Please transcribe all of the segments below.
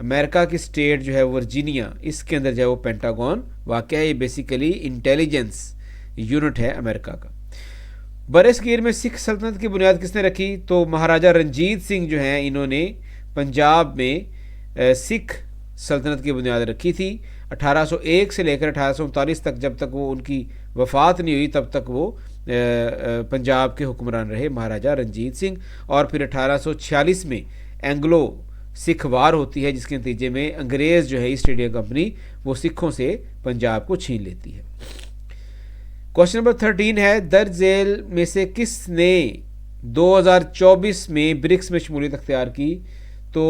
امریکہ کی اسٹیٹ جو ہے ورجینیا، اس کے اندر جو ہے وہ پینٹاگون واقع ہے. یہ بیسیکلی انٹیلیجنس یونٹ ہے امریکہ کا. بر صغیر میں سکھ سلطنت کی بنیاد کس نے رکھی؟ تو مہاراجہ رنجیت سنگھ جو ہیں انہوں نے پنجاب میں سکھ سلطنت کی بنیاد رکھی تھی. 1801 سے لے کر 1839 تک، جب تک وہ ان کی وفات نہیں ہوئی تب تک وہ پنجاب کے حکمران رہے مہاراجہ رنجیت سنگھ. اور پھر 1846 میں اینگلو سکھ وار ہوتی ہے، جس کے نتیجے میں انگریز جو ہے ایسٹ انڈیا کمپنی وہ سکھوں سے پنجاب کو چھین لیتی ہے. کوشچن نمبر 13 ہے، درج ذیل میں سے کس نے 2024 میں برکس میں شمولیت اختیار کی؟ تو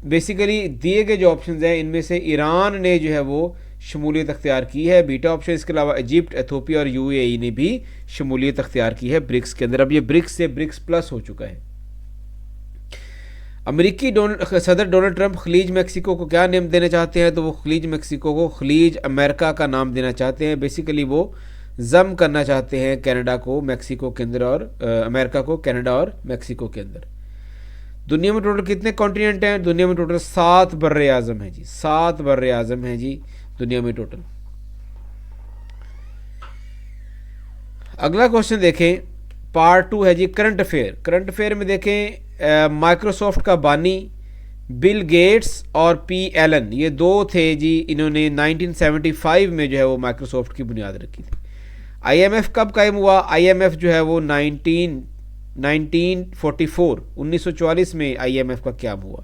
بیسیکلی دیے گئے جو آپشنز ہیں ان میں سے ایران نے جو ہے وہ شمولیت اختیار کی ہے، بیٹا آپشن. اس کے علاوہ ایجپٹ، ایتھوپیا اور UAE نے بھی شمولیت اختیار کی ہے برکس کے اندر. اب یہ برکس سے برکس پلس ہو چکا ہے. امریکی صدر ڈونلڈ ٹرمپ خلیج میکسیکو کو کیا نیم دینا چاہتے ہیں؟ تو وہ خلیج میکسیکو کو خلیج امریکہ کا نام دینا چاہتے ہیں. بیسیکلی وہ ضم کرنا چاہتے ہیں کینیڈا کو میکسیکو کے اندر اور امریکہ کو کینیڈا اور میکسیکو کے اندر. دنیا میں ٹوٹل کتنے کانٹیننٹ ہیں؟ دنیا میں ٹوٹل 7 بر اعظم ہیں جی، 7 بر اعظم ہیں جی دنیا میں ٹوٹل. اگلا کوشچن دیکھیں، پارٹ 2 ہے جی کرنٹ افیئر. کرنٹ افیئر میں دیکھیں مائکروسافٹ کا بانی بل گیٹس اور پی ایلن، یہ 2 تھے جی، انہوں نے 1975 میں جو ہے وہ مائکروسافٹ کی بنیاد رکھی تھی. IMF کب قائم ہوا؟ IMF جو ہے وہ 1944 میں IMF کا قیام ہوا.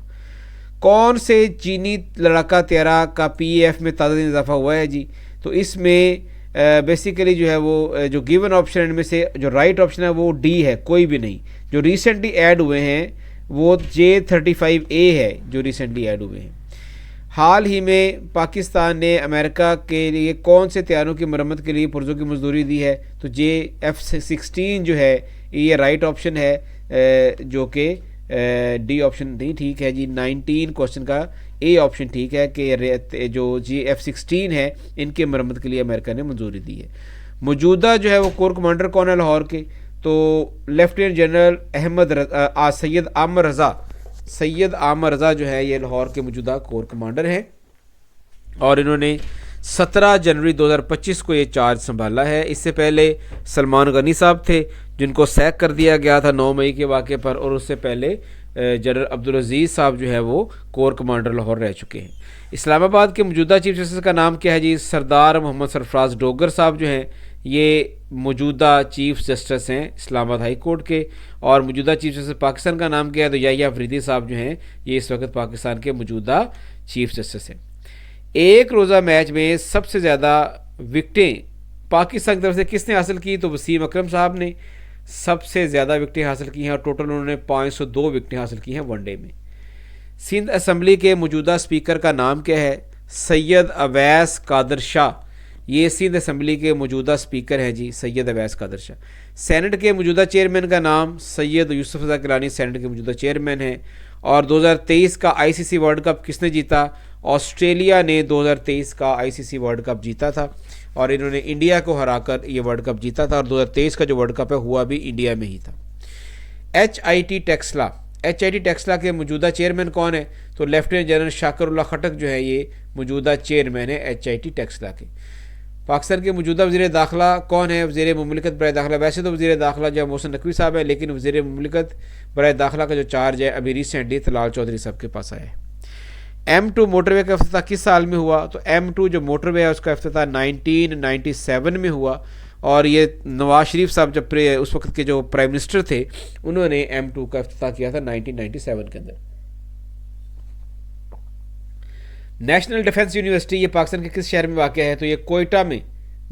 کون سے چینی لڑاکا طیارہ کا PAF میں تازہ اضافہ ہوا ہے جی؟ تو اس میں بیسیکلی جو ہے وہ جو گیون آپشن ان میں سے جو رائٹ آپشن ہے وہ ڈی ہے، کوئی بھی نہیں. جو ریسنٹلی ایڈ ہوئے ہیں وہ J-35A ہے جو ریسنٹلی ایڈ ہوئے ہیں. حال ہی میں پاکستان نے امریکہ کے لیے کون سے طیاروں کی مرمت کے لیے پرزوں کی مزدوری دی ہے؟ تو F-16 جو ہے یہ رائٹ آپشن ہے، جو کہ ڈی آپشن نہیں ٹھیک ہے جی. 19 کوشچن کا اے آپشن ٹھیک ہے کہ جو F-16 ہے ان کے مرمت کے لیے امریکہ نے منظوری دی ہے. موجودہ جو ہے وہ کور کمانڈر کون ہے لاہور کے؟ تو لیفٹیننٹ جنرل سید عامر رضا جو ہے یہ لاہور کے موجودہ کور کمانڈر ہیں، اور انہوں نے 17 جنوری 2025 کو یہ چارج سنبھالا ہے. اس سے پہلے سلمان غنی صاحب تھے جن کو سیک کر دیا گیا تھا 9 مئی کے واقعے پر، اور اس سے پہلے جنرل عبدالعزیز صاحب جو ہے وہ کور کمانڈر لاہور رہ چکے ہیں. اسلام آباد کے موجودہ چیف جسٹس کا نام کیا ہے جی؟ سردار محمد سرفراز ڈوگر صاحب جو ہیں یہ موجودہ چیف جسٹس ہیں اسلام آباد ہائی کورٹ کے. اور موجودہ چیف جسٹس پاکستان کا نام کیا ہے؟ تو یحییٰ افریدی صاحب جو ہیں یہ اس وقت پاکستان کے موجودہ چیف جسٹس ہیں. ایک روزہ میچ میں سب سے زیادہ وکٹیں پاکستان کی طرف سے کس نے حاصل کی؟ تو وسیم اکرم صاحب نے سب سے زیادہ وکٹیں حاصل کی ہیں، اور ٹوٹل انہوں نے 502 وکٹیں حاصل کی ہیں ون ڈے میں. سندھ اسمبلی کے موجودہ اسپیکر کا نام کیا ہے؟ سید اویس قادر شاہ، یہ سندھ اسمبلی کے موجودہ اسپیکر ہیں جی، سید اویس قادر شاہ. سینٹ کے موجودہ چیئرمین کا نام سید یوسف رضا گیلانی سینٹ کے موجودہ چیئرمین ہیں. اور 2023 کا ICC ورلڈ کپ کس نے جیتا؟ آسٹریلیا نے 2023 کا ICC ورلڈ کپ جیتا تھا، اور انہوں نے انڈیا کو ہرا کر یہ ورلڈ کپ جیتا تھا. اور 2023 کا جو ورلڈ کپ ہے ہوا بھی انڈیا میں ہی تھا. HIT ٹیکسلا کے موجودہ چیئرمین کون ہے؟ تو لیفٹیننٹ جنرل شاکر اللہ خٹک جو ہے یہ موجودہ چیئرمین ہے HIT ٹیکسلا کے. پاکستان کے موجودہ وزیر داخلہ کون ہے؟ وزیر مملکت برائے داخلہ، ویسے تو وزیر داخلہ جو ہے محسن نقوی صاحب ہے، لیکن وزیر مملکت برائے داخلہ کا جو چارج ہے ابھی ریسنٹلی طلال چودھری صاحب کے پاس آیا ہے. M2 موٹر وے کا افتتاح کس سال میں ہوا؟ تو M2 جو موٹر وے ہے اس کا افتتاح 1997 میں ہوا، اور یہ نواز شریف صاحب جب اس وقت کے جو پرائم منسٹر تھے انہوں نے M2 کا افتتاح کیا تھا 1997 کے اندر. نیشنل ڈیفنس یونیورسٹی یہ پاکستان کے کس شہر میں واقع ہے؟ تو یہ کوئٹہ میں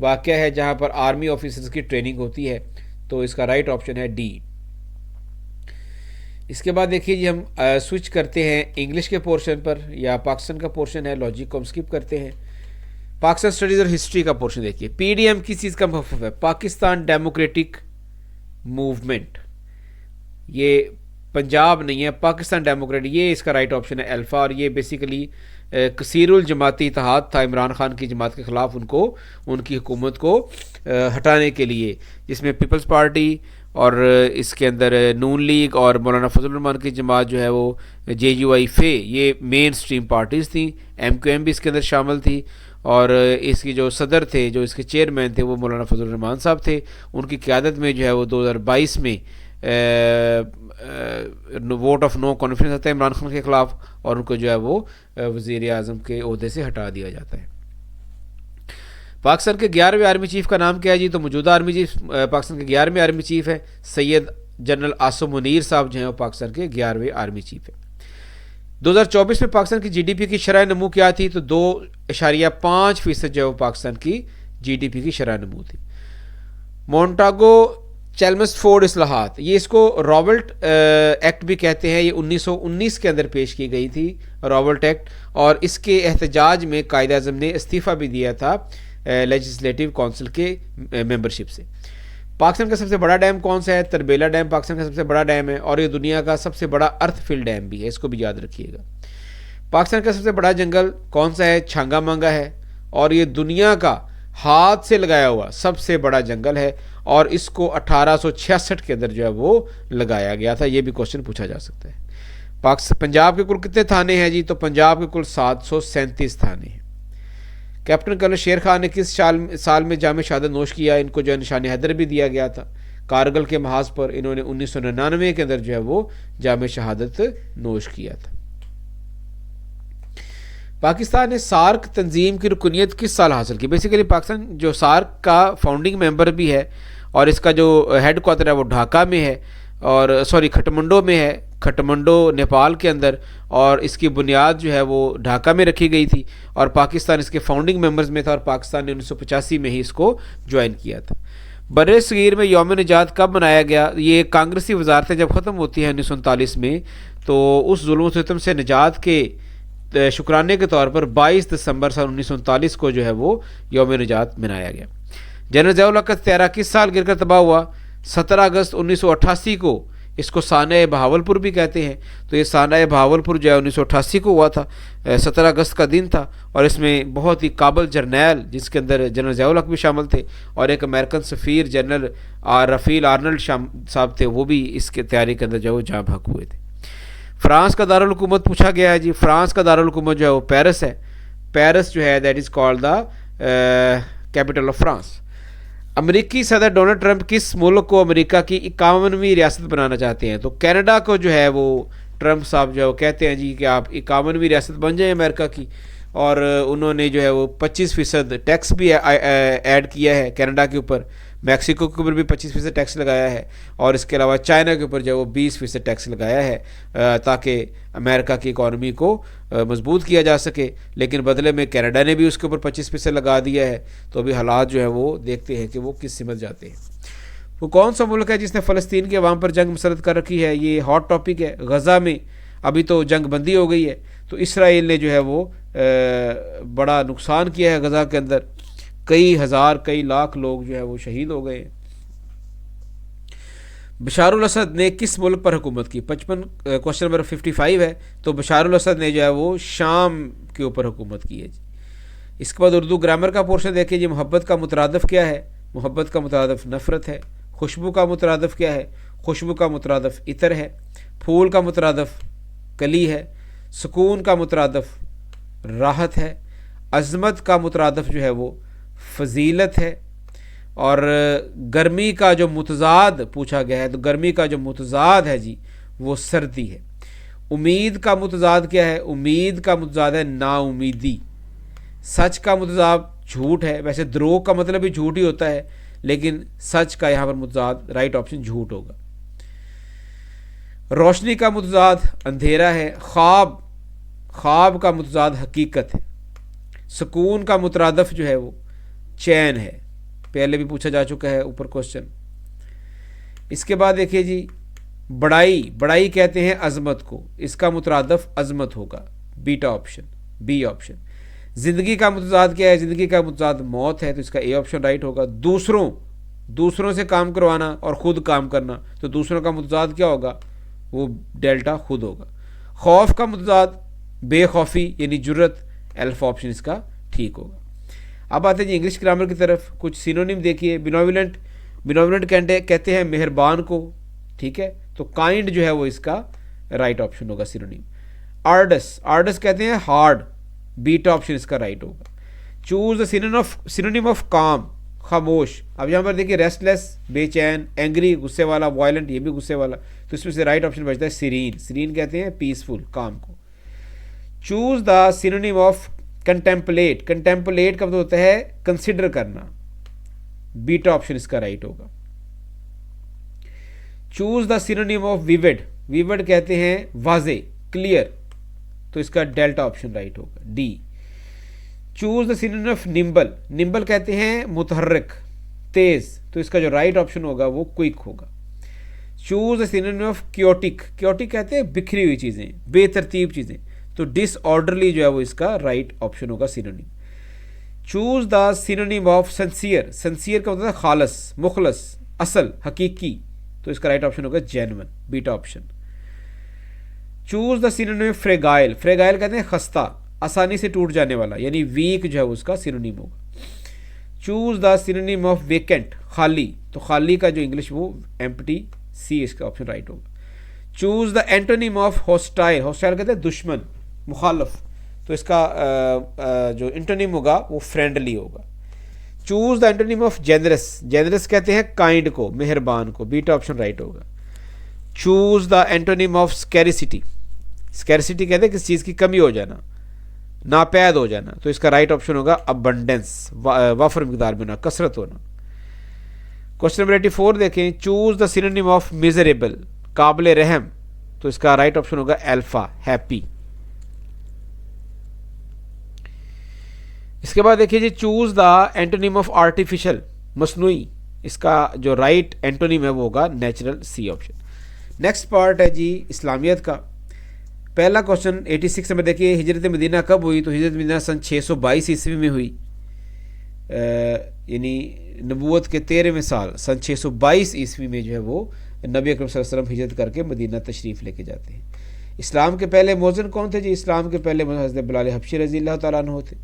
واقع ہے، جہاں پر آرمی آفیسرز کی ٹریننگ ہوتی ہے. تو اس کا رائٹ آپشن ہے ڈی. اس کے بعد دیکھیے جی ہم سوئچ کرتے ہیں انگلش کے پورشن پر، یا پاکستان کا پورشن ہے، لاجک کو ہم سکپ کرتے ہیں. پاکستان اسٹڈیز اور ہسٹری کا پورشن دیکھیے. PDM کس چیز کا مخفف ہے؟ Pakistan democratic movement. یہ پنجاب نہیں ہے، پاکستان ڈیموکریٹ، یہ اس کا رائٹ آپشن ہے الفا. اور یہ بیسیکلی کثیر الجماعتی اتحاد تھا عمران خان کی جماعت کے خلاف ان کی حکومت کو ہٹانے کے لیے، جس میں پیپلز پارٹی اور اس کے اندر نون لیگ اور مولانا فضل الرحمان کی جماعت جو ہے وہ JUI فے یہ مین سٹریم پارٹیز تھیں. MQM بھی اس کے اندر شامل تھی اور اس کی جو صدر تھے جو اس کے چیئرمین تھے وہ مولانا فضل الرحمان صاحب تھے. ان کی قیادت میں جو ہے وہ 2022 میں ووٹ آف نو کانفیڈنس آتا ہے عمران خان کے خلاف اور ان کو جو ہے وہ وزیر اعظم کے عہدے سے ہٹا دیا جاتا ہے. پاکستان کے 11ویں آرمی چیف کا نام کیا ہے جی؟ تو موجودہ آرمی چیف پاکستان کے 11ویں آرمی چیف ہے سید جنرل عاصم منیر صاحب جو ہیں وہ پاکستان کے 11ویں آرمی چیف ہیں. 2024 میں پاکستان کی GDP کی شرح نمو کیا تھی؟ تو 2.5% جو ہے وہ پاکستان کی GDP کی شرح نمو تھی. مونٹاگو چیلمسفورڈ اصلاحات یہ اس کو رابلٹ ایکٹ بھی کہتے ہیں. یہ 1919 کے اندر پیش کی گئی تھی رابلٹ ایکٹ اور اس کے احتجاج میں قائد اعظم نے استعفیٰ بھی دیا تھا لیجسلیٹو کونسل کے ممبرشپ سے. پاکستان کا سب سے بڑا ڈیم کون سا ہے؟ تربیلا ڈیم پاکستان کا سب سے بڑا ڈیم ہے اور یہ دنیا کا سب سے بڑا ارتھ فل ڈیم بھی ہے, اس کو بھی یاد رکھیے گا. پاکستان کا سب سے بڑا جنگل کون سا ہے؟ چھانگا مانگا ہے اور یہ دنیا کا ہاتھ سے لگایا ہوا سب سے بڑا جنگل ہے اور اس کو 1866 کے اندر جو ہے وہ لگایا گیا تھا. یہ بھی کوشچن پوچھا جا سکتا ہے. پنجاب کے کل کتنے تھانے ہیں جی؟ تو پنجاب کے کل 737 تھانے ہیں. کیپٹن کرنل شیر خان نے کس سال میں جام شہادت نوش کیا؟ ان کو جو ہے نشان حیدر بھی دیا گیا تھا. کارگل کے محاذ پر انہوں نے 1999 کے اندر جو ہے وہ جام شہادت نوش کیا تھا. پاکستان نے سارک تنظیم کی رکنیت کس سال حاصل کی؟ بیسیکلی پاکستان جو سارک کا فاؤنڈنگ ممبر بھی ہے اور اس کا جو ہیڈ کوارٹر ہے وہ ڈھاکہ میں ہے اور کھٹمنڈو میں ہے, کھٹمنڈو نیپال کے اندر, اور اس کی بنیاد جو ہے وہ ڈھاکہ میں رکھی گئی تھی اور پاکستان اس کے فاؤنڈنگ ممبرز میں تھا اور پاکستان نے 1985 میں ہی اس کو جوائن کیا تھا. بر صغیر میں یوم نجات کب منایا گیا؟ یہ کانگریسی وزارتیں جب ختم ہوتی ہیں 1939 میں تو اس ظلم و ستم سے نجات کے شکرانے کے طور پر 22 دسمبر سال 1939 کو جو ہے وہ یوم نجات منایا گیا. جنرل ضیاء الحق کا طیارہ کس سال گر کر تباہ ہوا؟ 17 اگست 1988 کو. اس کو سانحہ بہاولپور بھی کہتے ہیں. تو یہ سانحہ بہاولپور جو ہے 1988 کو ہوا تھا, 17 اگست کا دن تھا اور اس میں بہت ہی قابل جرنیل جس کے اندر جنرل ضیاء الحق بھی شامل تھے اور ایک امریکن سفیر جنرل رفیل آرنلڈ صاحب تھے, وہ بھی اس کے تیاری کے اندر جو ہے وہ جاں بحق ہوئے تھے. فرانس کا دارالحکومت پوچھا گیا ہے جی. فرانس کا دارالحکومت جو ہے وہ پیرس ہے. پیرس جو ہے that is called the capital of France. امریکی صدر ڈونلڈ ٹرمپ کس ملک کو امریکہ کی 51ویں ریاست بنانا چاہتے ہیں؟ تو کینیڈا کو جو ہے وہ ٹرمپ صاحب جو ہے وہ کہتے ہیں جی کہ آپ 51ویں ریاست بن جائیں امریکہ کی, اور انہوں نے جو ہے وہ 25% ٹیکس بھی ایڈ کیا ہے کینیڈا کے اوپر. میکسیکو کے اوپر بھی 25% ٹیکس لگایا ہے اور اس کے علاوہ چائنا کے اوپر جو ہے وہ 20% ٹیکس لگایا ہے تاکہ امریکہ کی اکانومی کو مضبوط کیا جا سکے. لیکن بدلے میں کینیڈا نے بھی اس کے اوپر 25% لگا دیا ہے. تو ابھی حالات جو ہے وہ دیکھتے ہیں کہ وہ کس سمت جاتے ہیں. وہ کون سا ملک ہے جس نے فلسطین کے عوام پر جنگ مسلط کر رکھی ہے؟ یہ ہاٹ ٹاپک ہے. غزہ میں ابھی تو جنگ بندی ہو گئی ہے تو اسرائیل نے جو ہے وہ بڑا نقصان کیا ہے غزہ کے اندر. کئی ہزار کئی لاکھ لوگ جو ہے وہ شہید ہو گئے ہیں. بشار الاسد نے کس ملک پر حکومت کی؟ 55 کوشچن نمبر 55 ہے. تو بشار الاسد نے جو ہے وہ شام کے اوپر حکومت کی ہے جی. اس کے بعد اردو گرامر کا پورشن دیکھیں جی. محبت کا مترادف کیا ہے؟ محبت کا مترادف نفرت ہے. خوشبو کا مترادف کیا ہے؟ خوشبو کا مترادف عطر ہے. پھول کا مترادف کلی ہے. سکون کا مترادف راحت ہے. عظمت کا مترادف جو ہے وہ فضیلت ہے. اور گرمی کا جو متضاد پوچھا گیا ہے تو گرمی کا جو متضاد ہے جی وہ سردی ہے. امید کا متضاد کیا ہے؟ امید کا متضاد ہے نا امیدی. سچ کا متضاد جھوٹ ہے. ویسے دروغ کا مطلب بھی جھوٹ ہی ہوتا ہے لیکن سچ کا یہاں پر متضاد رائٹ آپشن جھوٹ ہوگا. روشنی کا متضاد اندھیرا ہے. خواب کا متضاد حقیقت ہے. سکون کا مترادف جو ہے وہ چین ہے. پہلے بھی پوچھا جا چکا ہے اوپر کوشچن. اس کے بعد دیکھیے جی بڑائی کہتے ہیں عظمت کو. اس کا مترادف عظمت ہوگا. بیٹا آپشن بی آپشن. زندگی کا متضاد کیا ہے؟ زندگی کا متضاد موت ہے تو اس کا اے آپشن رائٹ ہوگا. دوسروں سے کام کروانا اور خود کام کرنا تو دوسروں کا متضاد کیا ہوگا؟ وہ ڈیلٹا خود ہوگا. خوف کا متضاد بے خوفی یعنی جرت. الفا آپشن اس کا ٹھیک ہوگا. اب آتے ہیں جی انگلش گرامر کی طرف. کچھ سینونیم دیکھیے. بینوولنٹ بینومینٹ کہتے ہیں مہربان کو، ٹھیک ہے، تو کائنڈ جو ہے وہ اس کا رائٹ آپشن ہوگا سینونیم. آرڈس کہتے ہیں ہارڈ، بیٹا آپشن اس کا رائٹ ہوگا. چوز دا سینونیم آف کام، خاموش. اب یہاں پر دیکھیے ریسٹ لیس، بے چین، اینگری غصے والا، وائلنٹ یہ بھی غصے والا، تو اس میں سے رائٹ آپشن بچتا ہے سیرین. سیرین کہتے ہیں پیسفل، کام کو. Choose the synonym of contemplate. Contemplate کا مطلب ہوتا ہے کنسیڈر کرنا، بیٹا آپشن اس کا رائٹ ہوگا. Choose the synonym of vivid. Vivid کہتے ہیں واضح، کلیئر، تو اس کا ڈیلٹا آپشن رائٹ ہوگا، D. Choose the synonym of nimble. Nimble کہتے ہیں متحرک، تیز، تو اس کا جو رائٹ آپشن ہوگا وہ کوئک ہوگا. Choose the synonym of chaotic. Chaotic کہتے ہیں بکھری ہوئی چیزیں، بے ترتیب چیزیں، تو ڈس آرڈرلی جو ہے وہ اس کا رائٹ آپشن ہوگا synonym. Choose the synonym of sincere. Sincere کا مطلب ہے خالص، مخلص، اصل، حقیقی، تو اس کا رائٹ آپشن ہوگا جینون، بیٹا option. Choose the synonym of fragile. Fragile کہتے ہیں خستہ، آسانی سے ٹوٹ جانے والا، یعنی ویک جو ہے اس کا سینونیم ہوگا. Choose the synonym of vacant. خالی، تو خالی کا جو انگلش وہ ایمپٹی، سی اس کا آپشن رائٹ ہوگا. Choose the antonym of hostile. Hostile کہتے ہیں دشمن، مخالف، تو اس کا جو اینٹونیم ہوگا وہ فرینڈلی ہوگا. Choose the antonym of generous. Generous کہتے ہیں کائنڈ کو، مہربان کو، بیٹا آپشن رائٹ ہوگا. Choose the antonym of scarcity. Scarcity کہتے ہیں کسی چیز کی کمی ہو جانا، ناپید ہو جانا، تو اس کا رائٹ آپشن ہوگا ابنڈنس، وافر مقدار میں ہونا، کثرت ہونا. کوشچن نمبر 84 دیکھیں. Choose the synonym of miserable. قابل رحم، تو اس کا رائٹ آپشن ہوگا الفا، ہیپی. اس کے بعد دیکھیے جی choose the antonym of artificial, مصنوعی. اس کا جو رائٹ اینٹونیم ہے وہ ہوگا نیچرل، سی آپشن. نیکسٹ پارٹ ہے جی اسلامیت کا. پہلا کوشچن 86 میں دیکھیے ہجرت مدینہ کب ہوئی؟ تو ہجرت مدینہ سن 622 عیسوی میں ہوئی، یعنی نبوت کے 13ویں سال سن 622 عیسوی میں جو ہے وہ نبی اکرم صلی اللہ علیہ وسلم ہجرت کر کے مدینہ تشریف لے کے جاتے ہیں. اسلام کے پہلے مؤذن کون تھے جی؟ اسلام کے پہلے حضرت بلال حبشی رضی اللہ تعالیٰ عنہ تھے.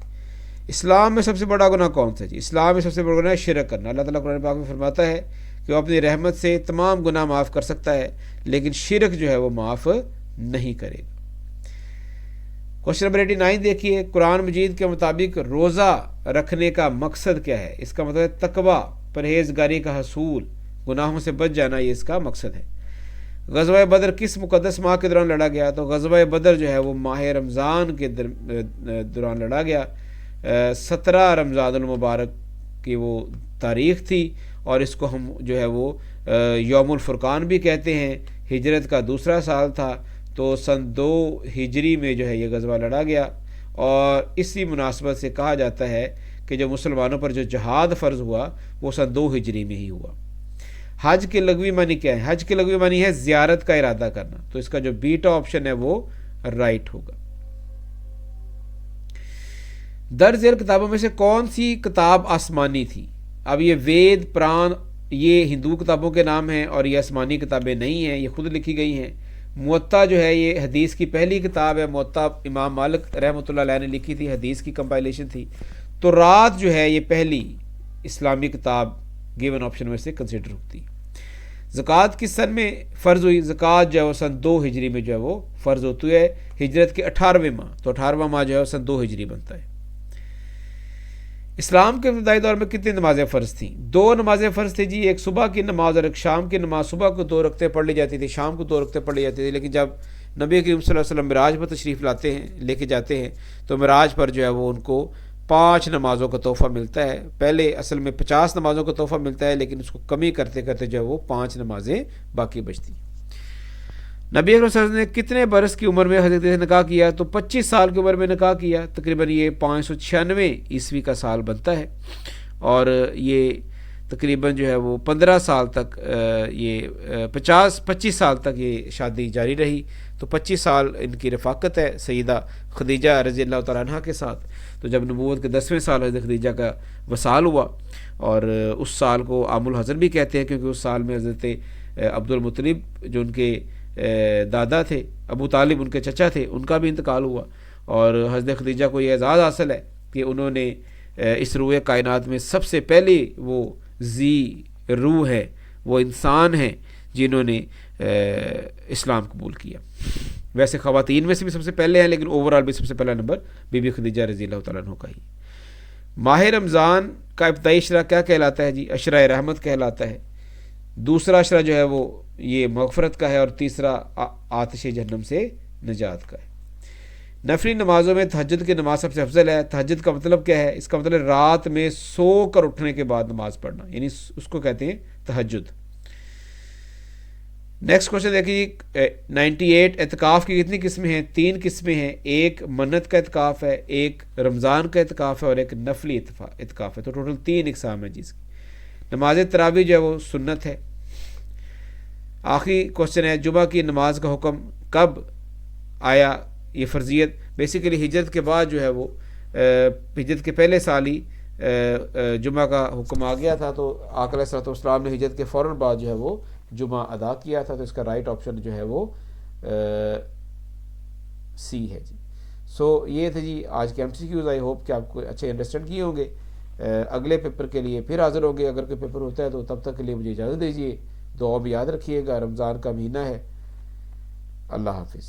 اسلام میں سب سے بڑا گناہ کون سا جی؟ اسلام میں سب سے بڑا گناہ ہے شرک کرنا. اللہ تعالیٰ قرآن پاک میں فرماتا ہے کہ وہ اپنی رحمت سے تمام گناہ معاف کر سکتا ہے، لیکن شرک جو ہے وہ معاف نہیں کرے گا. کوشچن نمبر 89 دیکھیے. قرآن مجید کے مطابق روزہ رکھنے کا مقصد کیا ہے؟ اس کا مطلب ہے تقوی، پرہیزگاری کا حصول، گناہوں سے بچ جانا، یہ اس کا مقصد ہے. غزوہ بدر کس مقدس ماہ کے دوران لڑا گیا؟ تو غزوہ بدر جو ہے وہ ماہ رمضان کے دوران لڑا گیا. 17 رمضان المبارک کی وہ تاریخ تھی، اور اس کو ہم جو ہے وہ یوم الفرقان بھی کہتے ہیں. ہجرت کا دوسرا سال تھا، تو سن 2 ہجری میں جو ہے یہ غزوہ لڑا گیا، اور اسی مناسبت سے کہا جاتا ہے کہ جو مسلمانوں پر جو جہاد فرض ہوا وہ سن 2 ہجری میں ہی ہوا. حج کے لغوی معنی کیا ہے؟ حج کے لغوی معنی ہے زیارت کا ارادہ کرنا، تو اس کا جو بیٹا آپشن ہے وہ رائٹ ہوگا. درج ذیل کتابوں میں سے کون سی کتاب آسمانی تھی؟ اب یہ وید، پران، یہ ہندو کتابوں کے نام ہیں، اور یہ آسمانی کتابیں نہیں ہیں، یہ خود لکھی گئی ہیں. موطا جو ہے یہ حدیث کی پہلی کتاب ہے. موطا امام مالک رحمۃ اللہ علیہ نے لکھی تھی، حدیث کی کمپائلیشن تھی. تو رات جو ہے یہ پہلی اسلامی کتاب گیون آپشن میں سے کنسیڈر ہوتی. زکوٰۃ کس سن میں فرض ہوئی؟ زکوٰۃ جو ہے وہ سن 2 ہجری میں جو ہے وہ فرض ہوتی ہے، ہجرت کے 18ویں ماہ. تو 18واں ماہ جو ہے وہ سن 2 ہجری بنتا ہے. اسلام کے ابتدائی دور میں کتنی نمازیں فرض تھیں؟ 2 نمازیں فرض تھیں جی. ایک صبح کی نماز اور ایک شام کی نماز. صبح کو 2 رکعتیں پڑھ لی جاتی تھی، شام کو 2 رکعتیں پڑھ لی جاتی تھی. لیکن جب نبی کریم صلی اللہ علیہ وسلم معراج پر تشریف لاتے ہیں، لے کے جاتے ہیں، تو معراج پر جو ہے وہ ان کو 5 نمازوں کا تحفہ ملتا ہے. پہلے اصل میں 50 نمازوں کا تحفہ ملتا ہے، لیکن اس کو کمی کرتے کرتے جو ہے وہ 5 نمازیں باقی بچتی. نبی اکرم صلی اللہ علیہ وسلم نے کتنے برس کی عمر میں حضرت سے نکاح کیا؟ تو 25 سال کی عمر میں نکاح کیا. تقریباً یہ 596 عیسوی کا سال بنتا ہے، اور یہ تقریباً جو ہے وہ 15 سال تک، یہ 25 سال تک یہ شادی جاری رہی. تو 25 سال ان کی رفاقت ہے سیدہ خدیجہ رضی اللہ تعالیٰ عنہ کے ساتھ. تو جب نبوت کے 10ویں سال حضرت خدیجہ کا وصال ہوا، اور اس سال کو عام الحزن بھی کہتے ہیں، کیونکہ اس سال میں حضرت عبد المطلب جو ان کے دادا تھے، ابو طالب ان کے چچا تھے، ان کا بھی انتقال ہوا. اور حضرت خدیجہ کو یہ اعزاز حاصل ہے کہ انہوں نے اس روئے کائنات میں سب سے پہلے وہ ذی روح ہے، وہ انسان ہیں جنہوں نے اسلام قبول کیا. ویسے خواتین میں سے بھی سب سے پہلے ہیں، لیکن اوور آل بھی سب سے پہلا نمبر بی بی خدیجہ رضی اللہ تعالیٰ عنہ کا ہی. ماہ رمضان کا ابتدائی اشرا کیا کہلاتا ہے جی؟ اشرا رحمت کہلاتا ہے. دوسرا اشرا جو ہے وہ یہ مغفرت کا ہے، اور تیسرا آتش جہنم سے نجات کا ہے. نفلی نمازوں میں تہجد کی نماز سب سے افضل ہے. تہجد کا مطلب کیا ہے؟ اس کا مطلب رات میں سو کر اٹھنے کے بعد نماز پڑھنا، یعنی اس کو کہتے ہیں تہجد. نیکسٹ کوشچن دیکھیے 98. اعتکاف کی کتنی قسمیں ہیں؟ 3 قسمیں ہیں. ایک منت کا اعتکاف ہے، ایک رمضان کا اعتکاف ہے، اور ایک نفلی اعتکاف ہے. تو ٹوٹل 3 اقسام ہیں جی اس کی. نماز تراویح جو ہے وہ سنت ہے. آخری کوشچن ہے جمعہ کی نماز کا حکم کب آیا؟ یہ فرضیت بیسیکلی ہجرت کے بعد جو ہے وہ ہجرت کے پہلے سال ہی جمعہ کا حکم آ گیا تھا. تو آقا علیہ الصلوۃ والسلام نے ہجرت کے فوراً بعد جو ہے وہ جمعہ ادا کیا تھا. تو اس کا رائٹ آپشن جو ہے وہ سی ہے جی. سو یہ تھے جی آج کے MCQs. آئی ہوپ کہ آپ کو اچھے انڈرسٹینڈ کیے ہوں گے. اگلے پیپر کے لیے پھر حاضر ہوں گے اگر کوئی پیپر ہوتا ہے تو. تب تک کے لیے مجھے اجازت دیجیے. دعا بھی یاد رکھیے گا، رمضان کا مہینہ ہے. اللہ حافظ.